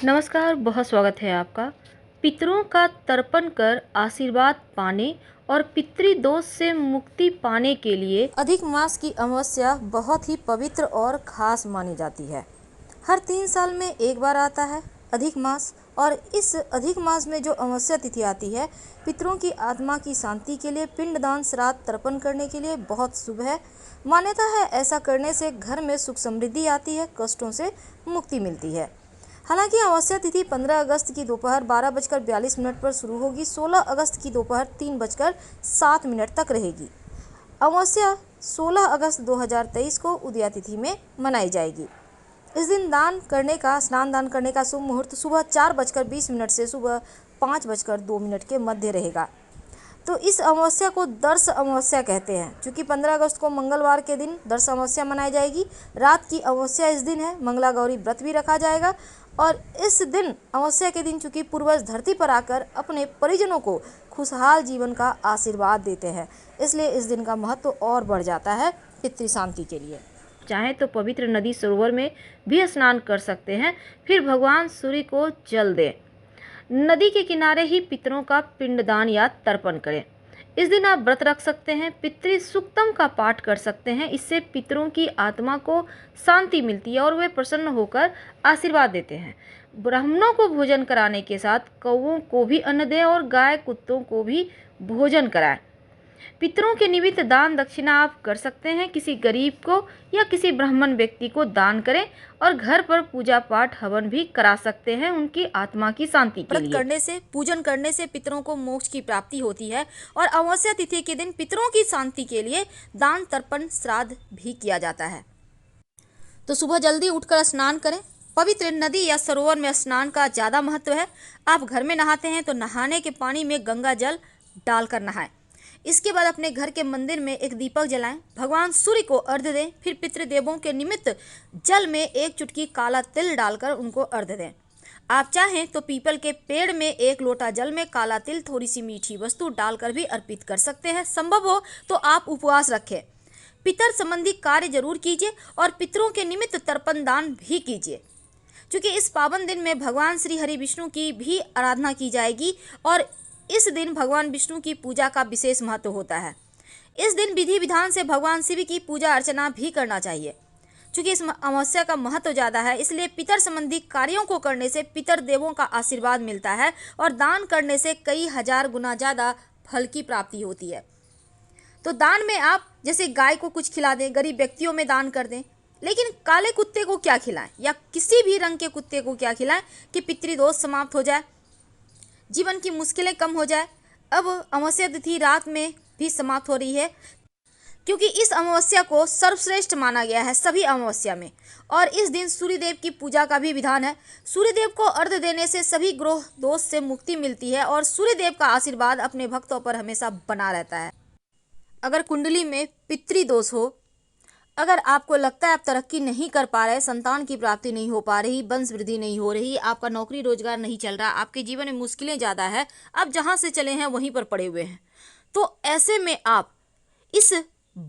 नमस्कार, बहुत स्वागत है आपका। पितरों का तर्पण कर आशीर्वाद पाने और पितृदोष से मुक्ति पाने के लिए अधिक मास की अमावस्या बहुत ही पवित्र और खास मानी जाती है। हर 3 साल में एक बार आता है अधिक मास, और इस अधिक मास में जो अमावस्या तिथि आती है, पितरों की आत्मा की शांति के लिए, पिंडदान श्राद्ध तर्पण करने के लिए बहुत शुभ है। मान्यता है ऐसा करने से घर में सुख समृद्धि आती है, कष्टों से मुक्ति मिलती है। हालांकि अमावस्या तिथि 15 अगस्त की दोपहर 12:42 पर शुरू होगी, 16 अगस्त की दोपहर 3:07 तक रहेगी। अमावस्या 16 अगस्त 2023 को उदया तिथि में मनाई जाएगी। इस दिन स्नान दान करने का शुभ मुहूर्त सुबह 4:20 से सुबह 5:02 के मध्य रहेगा। तो इस अमावस्या को दर्श अमावस्या कहते हैं, क्योंकि 15 अगस्त को मंगलवार के दिन दर्श अमावस्या मनाई जाएगी। रात की अमावस्या इस दिन है। मंगला गौरी व्रत भी रखा जाएगा, और इस दिन अमावस्या के दिन चूंकि पूर्वज धरती पर आकर अपने परिजनों को खुशहाल जीवन का आशीर्वाद देते हैं, इसलिए इस दिन का महत्व और बढ़ जाता है पितृ शांति के लिए। चाहे तो पवित्र नदी सरोवर में भी स्नान कर सकते हैं, फिर भगवान सूर्य को जल दें। नदी के किनारे ही पितरों का पिंडदान या तर्पण करें। इस दिन आप व्रत रख सकते हैं, पितृ सूक्तम का पाठ कर सकते हैं। इससे पितरों की आत्मा को शांति मिलती है और वे प्रसन्न होकर आशीर्वाद देते हैं। ब्राह्मणों को भोजन कराने के साथ कौओं को भी अन्न दें और गाय कुत्तों को भी भोजन कराएं। पितरों के निमित्त दान दक्षिणा आप कर सकते हैं। किसी गरीब को या किसी ब्राह्मण व्यक्ति को दान करें और घर पर पूजा पाठ हवन भी करा सकते हैं उनकी आत्मा की शांति के लिए। व्रत करने से, पूजन करने से पितरों को मोक्ष की प्राप्ति होती है, और अमावस्या तिथि के दिन पितरों की शांति के लिए दान तर्पण श्राद्ध भी किया जाता है। तो सुबह जल्दी उठकर स्नान करें। पवित्र नदी या सरोवर में स्नान का ज़्यादा महत्व है। आप घर में नहाते हैं तो नहाने के पानी में गंगा जल डालकर नहाएं। इसके बाद अपने घर के मंदिर में एक दीपक जलाएं, भगवान सूर्य को अर्घ्य दें, फिर पितृदेवों के निमित्त जल में 1 चुटकी काला तिल डालकर उनको अर्घ्य दें। आप चाहें तो पीपल के पेड़ में 1 लोटा जल में काला तिल, थोड़ी सी मीठी वस्तु डालकर भी अर्पित कर सकते हैं। संभव हो तो आप उपवास रखें। पितर संबंधी कार्य जरूर कीजिए और पितरों के निमित्त तर्पण दान भी कीजिए, क्योंकि इस पावन दिन में भगवान श्री हरि विष्णु की भी आराधना की जाएगी, और इस दिन भगवान विष्णु की पूजा का विशेष महत्व होता है। इस दिन विधि विधान से भगवान शिव की पूजा अर्चना भी करना चाहिए। क्योंकि इस अमावस्या का महत्व ज़्यादा है, इसलिए पितर संबंधी कार्यों को करने से पितर देवों का आशीर्वाद मिलता है, और दान करने से कई हजार गुना ज़्यादा फल की प्राप्ति होती है। तो दान में आप जैसे गाय को कुछ खिला दें, गरीब व्यक्तियों में दान कर दें, लेकिन काले कुत्ते को क्या खिलाएं या किसी भी रंग के कुत्ते को क्या खिलाएं कि पितृदोष समाप्त हो जाए, जीवन की मुश्किलें कम हो जाए। अब अमावस्या तिथि रात में भी समाप्त हो रही है, क्योंकि इस अमावस्या को सर्वश्रेष्ठ माना गया है सभी अमावस्या में, और इस दिन सूर्यदेव की पूजा का भी विधान है। सूर्यदेव को अर्घ्य देने से सभी ग्रह दोष से मुक्ति मिलती है, और सूर्यदेव का आशीर्वाद अपने भक्तों पर हमेशा बना रहता है। अगर कुंडली में पितृदोष हो, अगर आपको लगता है आप तरक्की नहीं कर पा रहे, संतान की प्राप्ति नहीं हो पा रही, वंश वृद्धि नहीं हो रही, आपका नौकरी रोजगार नहीं चल रहा, आपके जीवन में मुश्किलें ज़्यादा है, आप जहाँ से चले हैं वहीं पर पड़े हुए हैं, तो ऐसे में आप इस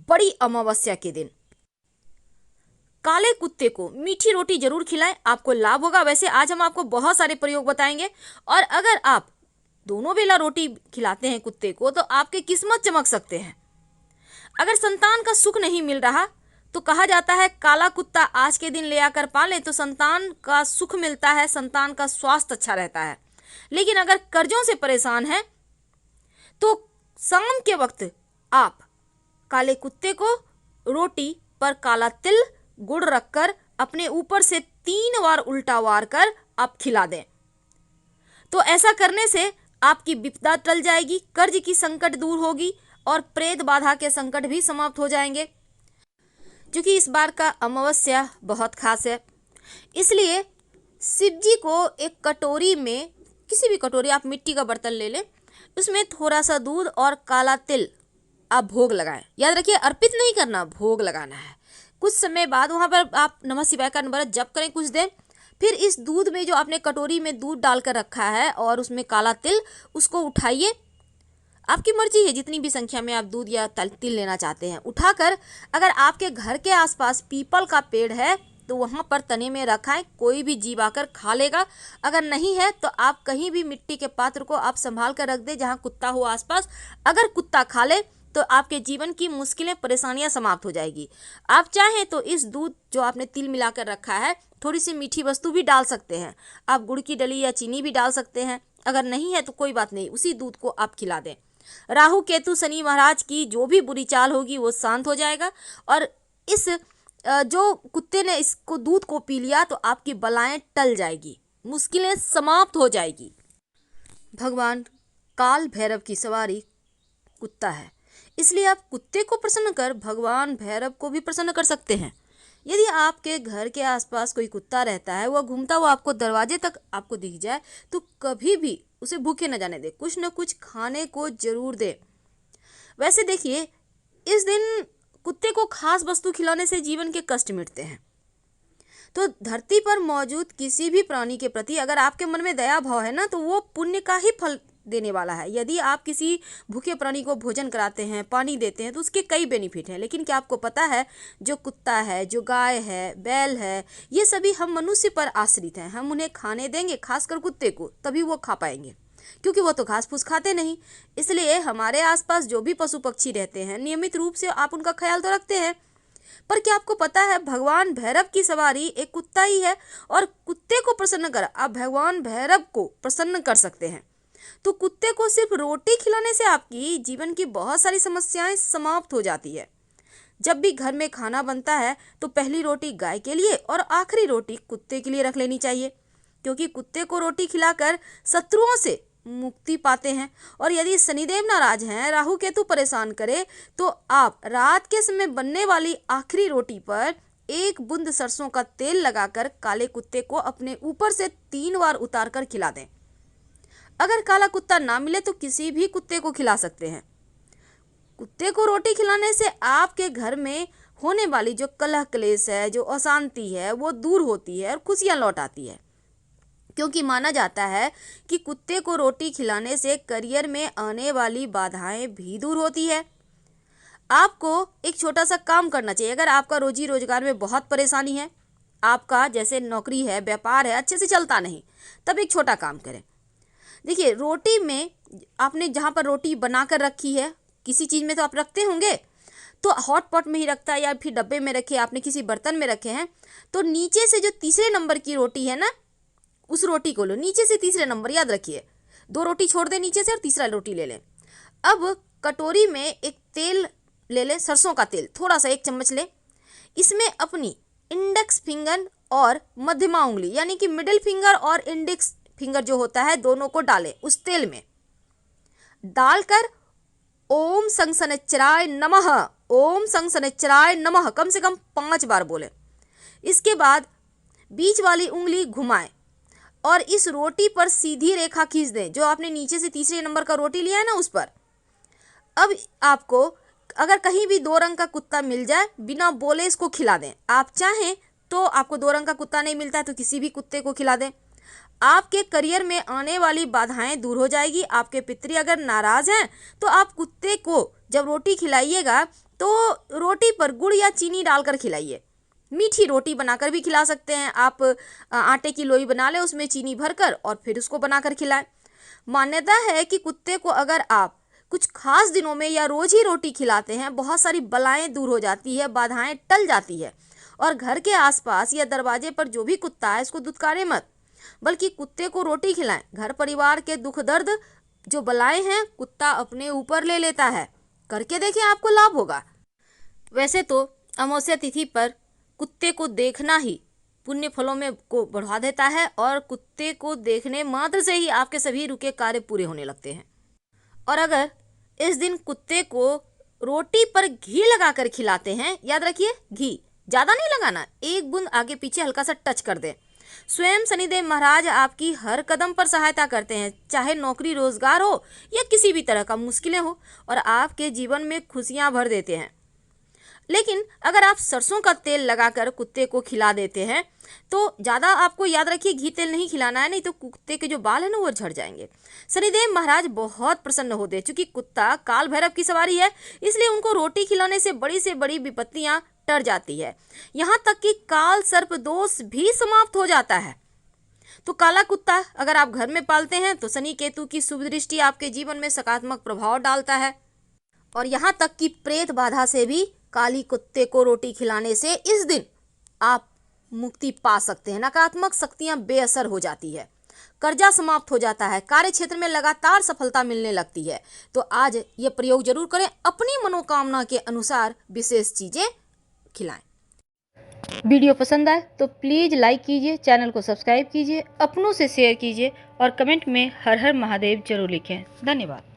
बड़ी अमावस्या के दिन काले कुत्ते को मीठी रोटी जरूर खिलाएं, आपको लाभ होगा। वैसे आज हम आपको बहुत सारे प्रयोग बताएंगे, और अगर आप दोनों बेला रोटी खिलाते हैं कुत्ते को तो आपकी किस्मत चमक सकते हैं। अगर संतान का सुख नहीं मिल रहा तो कहा जाता है काला कुत्ता आज के दिन ले आकर पालें तो संतान का सुख मिलता है, संतान का स्वास्थ्य अच्छा रहता है। लेकिन अगर कर्जों से परेशान है तो शाम के वक्त आप काले कुत्ते को रोटी पर काला तिल गुड़ रखकर अपने ऊपर से 3 बार उल्टा वार कर आप खिला दें। तो ऐसा करने से आपकी विपदा टल जाएगी, कर्ज की संकट दूर होगी, और प्रेत बाधा के संकट भी समाप्त हो जाएंगे। क्योंकि इस बार का अमावस्या बहुत खास है, इसलिए शिव जी को एक कटोरी में, किसी भी कटोरी, आप मिट्टी का बर्तन ले लें, उसमें थोड़ा सा दूध और काला तिल आप भोग लगाएं। याद रखिए, अर्पित नहीं करना, भोग लगाना है। कुछ समय बाद वहाँ पर आप नमः शिवाय का नंबर जप करें कुछ देर, फिर इस दूध में जो आपने कटोरी में दूध डालकर रखा है और उसमें काला तिल, उसको उठाइए। आपकी मर्जी है जितनी भी संख्या में आप दूध या तिल लेना चाहते हैं। उठाकर, अगर आपके घर के आसपास पीपल का पेड़ है तो वहाँ पर तने में रखाएं, कोई भी जीव आकर खा लेगा। अगर नहीं है तो आप कहीं भी मिट्टी के पात्र को आप संभाल कर रख दें जहाँ कुत्ता हो आसपास। अगर कुत्ता खा ले तो आपके जीवन की मुश्किलें परेशानियां समाप्त हो जाएगी। आप चाहें तो इस दूध जो आपने तिल मिलाकर रखा है, थोड़ी सी मीठी वस्तु भी डाल सकते हैं। आप गुड़ की डली या चीनी भी डाल सकते हैं। अगर नहीं है तो कोई बात नहीं, उसी दूध को आप खिला दें। राहु केतु शनि महाराज की जो भी बुरी चाल होगी वो शांत हो जाएगा। और इस जो कुत्ते ने इसको दूध को पी लिया तो आपकी बलाएं टल जाएगी, मुश्किलें समाप्त हो जाएगी। भगवान काल भैरव की सवारी कुत्ता है, इसलिए आप कुत्ते को प्रसन्न कर भगवान भैरव को भी प्रसन्न कर सकते हैं। यदि आपके घर के आसपास कोई कुत्ता रहता है, वह घूमता हुआ आपको दरवाजे तक आपको दिख जाए तो कभी भी उसे भूखे न जाने दे, कुछ न कुछ खाने को जरूर दे। वैसे देखिए, इस दिन कुत्ते को खास वस्तु खिलाने से जीवन के कष्ट मिटते हैं। तो धरती पर मौजूद किसी भी प्राणी के प्रति अगर आपके मन में दया भाव है ना, तो वो पुण्य का ही फल देने वाला है। यदि आप किसी भूखे प्राणी को भोजन कराते हैं, पानी देते हैं, तो उसके कई बेनिफिट हैं। लेकिन क्या आपको पता है, जो कुत्ता है, जो गाय है, बैल है, ये सभी हम मनुष्य पर आश्रित हैं। हम उन्हें खाने देंगे, खासकर कुत्ते को, तभी वो खा पाएंगे, क्योंकि वो तो घास फूस खाते नहीं। इसलिए हमारे आसपास जो भी पशु पक्षी रहते हैं, नियमित रूप से आप उनका ख्याल तो रखते हैं। पर क्या आपको पता है, भगवान भैरव की सवारी एक कुत्ता ही है, और कुत्ते को प्रसन्न कर आप भगवान भैरव को प्रसन्न कर सकते हैं। तो कुत्ते को सिर्फ रोटी खिलाने से आपकी जीवन की बहुत सारी समस्याएं समाप्त हो जाती है। जब भी घर में खाना बनता है तो पहली रोटी गाय के लिए और आखिरी रोटी कुत्ते के लिए रख लेनी चाहिए, क्योंकि कुत्ते को रोटी खिलाकर शत्रुओं से मुक्ति पाते हैं। और यदि शनिदेव नाराज हैं, राहु केतु परेशान करे, तो आप रात के समय बनने वाली आखिरी रोटी पर एक बूंद सरसों का तेल लगाकर काले कुत्ते को अपने ऊपर से 3 बार उतार कर खिला दें। अगर काला कुत्ता ना मिले तो किसी भी कुत्ते को खिला सकते हैं। कुत्ते को रोटी खिलाने से आपके घर में होने वाली जो कलह क्लेश है, जो अशांति है, वो दूर होती है और खुशियां लौट आती है। क्योंकि माना जाता है कि कुत्ते को रोटी खिलाने से करियर में आने वाली बाधाएं भी दूर होती है। आपको एक छोटा सा काम करना चाहिए। अगर आपका रोजी रोजगार में बहुत परेशानी है, आपका जैसे नौकरी है, व्यापार है, अच्छे से चलता नहीं, तब एक छोटा काम करें। देखिए, रोटी में आपने जहाँ पर रोटी बनाकर रखी है, किसी चीज़ में तो आप रखते होंगे, तो हॉट पॉट में ही रखता है या फिर डब्बे में रखे, आपने किसी बर्तन में रखे हैं, तो नीचे से जो तीसरे नंबर की रोटी है ना, उस रोटी को लो, नीचे से तीसरे नंबर, याद रखिए। 2 रोटी छोड़ दें नीचे से और तीसरा रोटी ले लें। अब कटोरी में एक तेल ले लें, सरसों का तेल, थोड़ा सा 1 चम्मच लें। इसमें अपनी इंडेक्स फिंगर और मध्यमा उंगली यानी कि मिडिल फिंगर और इंडेक्स फिंगर जो होता है, दोनों को डालें उस तेल में। डालकर ओम संग शनैश्चराय नमः, ओम संग शनैश्चराय नमः कम से कम 5 बार बोले। इसके बाद बीच वाली उंगली घुमाएं और इस रोटी पर सीधी रेखा खींच दें, जो आपने नीचे से तीसरे नंबर का रोटी लिया है ना, उस पर। अब आपको अगर कहीं भी 2 रंग का कुत्ता मिल जाए, बिना बोले इसको खिला दें। आप चाहें तो, आपको 2 रंग का कुत्ता नहीं मिलता है तो किसी भी कुत्ते को खिला दें। आपके करियर में आने वाली बाधाएं दूर हो जाएगी। आपके पितरी अगर नाराज हैं तो आप कुत्ते को जब रोटी खिलाइएगा तो रोटी पर गुड़ या चीनी डालकर खिलाइए। मीठी रोटी बनाकर भी खिला सकते हैं आप। आटे की लोई बना लें, उसमें चीनी भरकर और फिर उसको बनाकर खिलाएं। मान्यता है कि कुत्ते को अगर आप कुछ खास दिनों में या रोज ही रोटी खिलाते हैं, बहुत सारी बलाएं दूर हो जाती है, बाधाएं टल जाती है। और घर के आसपास या दरवाजे पर जो भी कुत्ता है, इसको दुत्कारे मत, बल्कि कुत्ते को रोटी खिलाएं। घर परिवार के दुख दर्द जो बलाएं हैं, कुत्ता अपने ऊपर ले लेता है। करके देखें, आपको लाभ होगा। वैसे तो अमावस्या तिथि पर कुत्ते को देखना ही पुण्य फलों में को बढ़ा देता है, और कुत्ते को देखने मात्र से ही आपके सभी रुके कार्य पूरे होने लगते हैं। और अगर इस दिन कुत्ते को रोटी पर घी लगाकर खिलाते हैं, याद रखिए घी ज़्यादा नहीं लगाना, 1 बूंद आगे पीछे हल्का सा टच कर दें। स्वयं शनिदेव महाराज आपकी हर कदम पर सहायता करते हैं, चाहे नौकरी रोजगार हो या किसी भी तरह का मुश्किलें हो, और आपके जीवन में खुशियां भर देते हैं। लेकिन अगर आप सरसों का तेल लगाकर कुत्ते को खिला देते हैं तो ज़्यादा आपको याद रखिए घी तेल नहीं खिलाना है, नहीं तो कुत्ते के जो बाल है ना वो झड़ जाएंगे। शनिदेव महाराज बहुत प्रसन्न होते हैं, चूंकि कुत्ता काल भैरव की सवारी है, इसलिए उनको रोटी खिलाने से बड़ी विपत्तियां टर जाती है। यहाँ तक कि काल सर्प दोष भी समाप्त हो जाता है। तो काला कुत्ता अगर आप घर में पालते हैं तो शनि केतु की शुभ दृष्टि आपके जीवन में सकारात्मक प्रभाव डालता है। और यहाँ तक कि प्रेत बाधा से भी काली कुत्ते को रोटी खिलाने से इस दिन आप मुक्ति पा सकते हैं। नकारात्मक शक्तियां बेअसर हो जाती है, कर्जा समाप्त हो जाता है, कार्य क्षेत्र में लगातार सफलता मिलने लगती है। तो आज ये प्रयोग जरूर करें, अपनी मनोकामना के अनुसार विशेष चीजें खिलाएं। वीडियो पसंद आए तो प्लीज़ लाइक कीजिए, चैनल को सब्सक्राइब कीजिए, अपनों से शेयर कीजिए और कमेंट में हर हर महादेव जरूर लिखें। धन्यवाद।